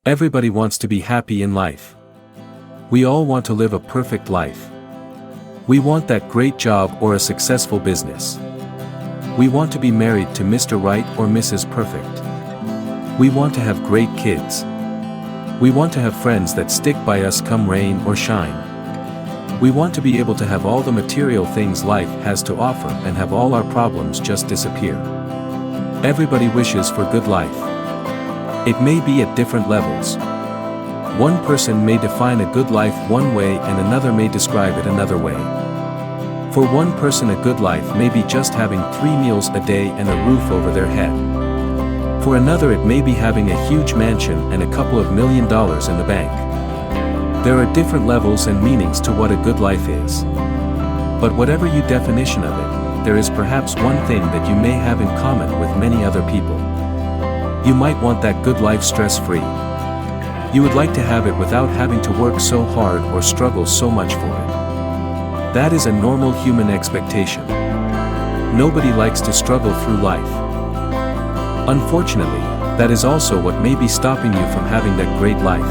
Everybody wants to be happy in life. We all want to live a perfect life. We want that great job or a successful business. We want to be married to Mr. Right or Mrs. Perfect. We want to have great kids. We want to have friends that stick by us come rain or shine. We want to be able to have all the material things life has to offer and have all our problems just disappear. Everybody wishes for good life. It may be at different levels. One person may define a good life one way and another may describe it another way. For one person a good life may be just having 3 meals a day and a roof over their head. For another it may be having a huge mansion and a couple of $1 million in the bank. There are different levels and meanings to what a good life is. But whatever your definition of it, there is perhaps one thing that you may have in common with many other people. You might want that good life stress-free. You would like to have it without having to work so hard or struggle so much for it. That is a normal human expectation. Nobody likes to struggle through life. Unfortunately, that is also what may be stopping you from having that great life.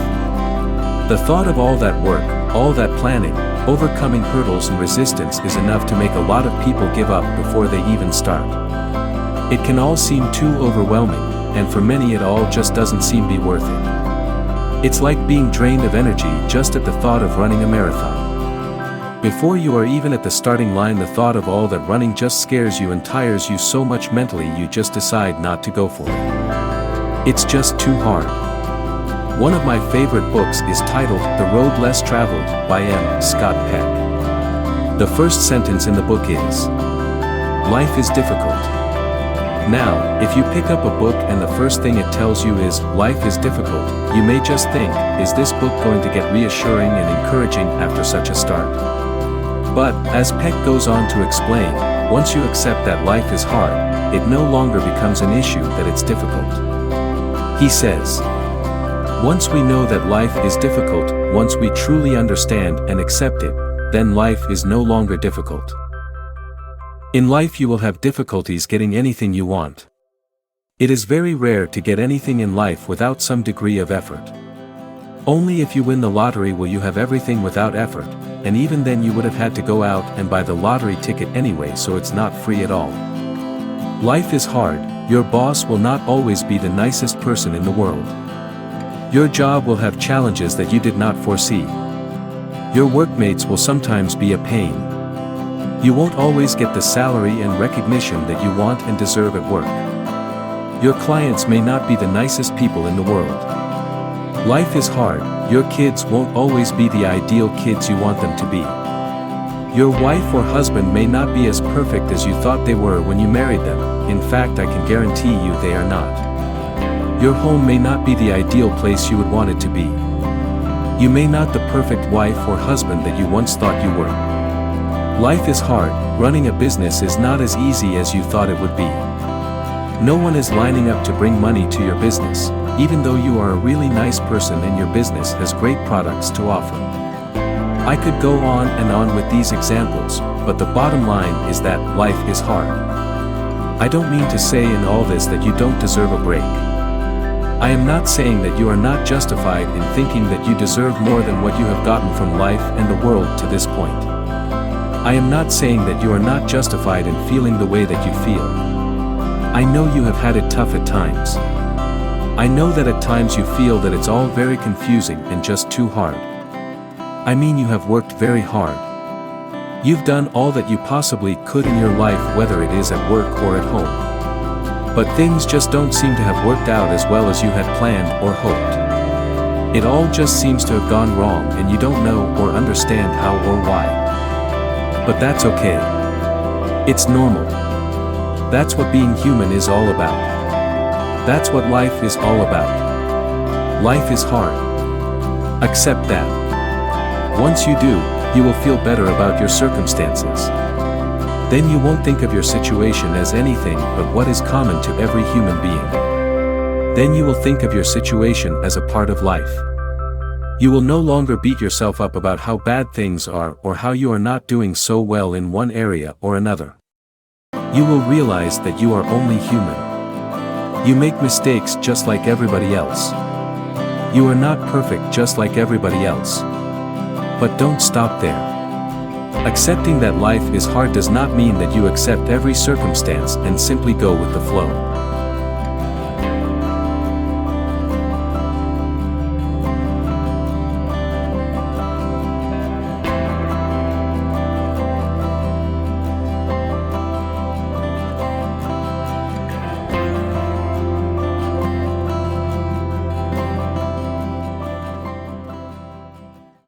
The thought of all that work, all that planning, overcoming hurdles and resistance is enough to make a lot of people give up before they even start. It can all seem too overwhelming, and for many it all just doesn't seem to be worth it. It's like being drained of energy just at the thought of running a marathon. Before you are even at the starting line, the thought of all that running just scares you and tires you so much mentally you just decide not to go for it. It's just too hard. One of my favorite books is titled The Road Less Traveled by M. Scott Peck. The first sentence in the book is, "Life is difficult." Now, if you pick up a book and the first thing it tells you is, life is difficult, you may just think, is this book going to get reassuring and encouraging after such a start? But, as Peck goes on to explain, once you accept that life is hard, it no longer becomes an issue that it's difficult. He says, once we know that life is difficult, once we truly understand and accept it, then life is no longer difficult. In life you will have difficulties getting anything you want. It is very rare to get anything in life without some degree of effort. Only if you win the lottery will you have everything without effort, and even then you would have had to go out and buy the lottery ticket anyway, so it's not free at all. Life is hard. Your boss will not always be the nicest person in the world. Your job will have challenges that you did not foresee. Your workmates will sometimes be a pain. You won't always get the salary and recognition that you want and deserve at work. Your clients may not be the nicest people in the world. Life is hard. Your kids won't always be the ideal kids you want them to be. Your wife or husband may not be as perfect as you thought they were when you married them. In fact, I can guarantee you they are not. Your home may not be the ideal place you would want it to be. You may not the perfect wife or husband that you once thought you were. Life is hard. Running a business is not as easy as you thought it would be. No one is lining up to bring money to your business, even though you are a really nice person and your business has great products to offer. I could go on and on with these examples, but the bottom line is that life is hard. I don't mean to say in all this that you don't deserve a break. I am not saying that you are not justified in thinking that you deserve more than what you have gotten from life and the world to this point. I am not saying that you are not justified in feeling the way that you feel. I know you have had it tough at times. I know that at times you feel that it's all very confusing and just too hard. I mean, you have worked very hard. You've done all that you possibly could in your life, whether it is at work or at home. But things just don't seem to have worked out as well as you had planned or hoped. It all just seems to have gone wrong and you don't know or understand how or why. But that's okay. It's normal. That's what being human is all about. That's what life is all about. Life is hard. Accept that. Once you do, you will feel better about your circumstances. Then you won't think of your situation as anything but what is common to every human being. Then you will think of your situation as a part of life. You will no longer beat yourself up about how bad things are or how you are not doing so well in one area or another. You will realize that you are only human. You make mistakes just like everybody else. You are not perfect just like everybody else. But don't stop there. Accepting that life is hard does not mean that you accept every circumstance and simply go with the flow.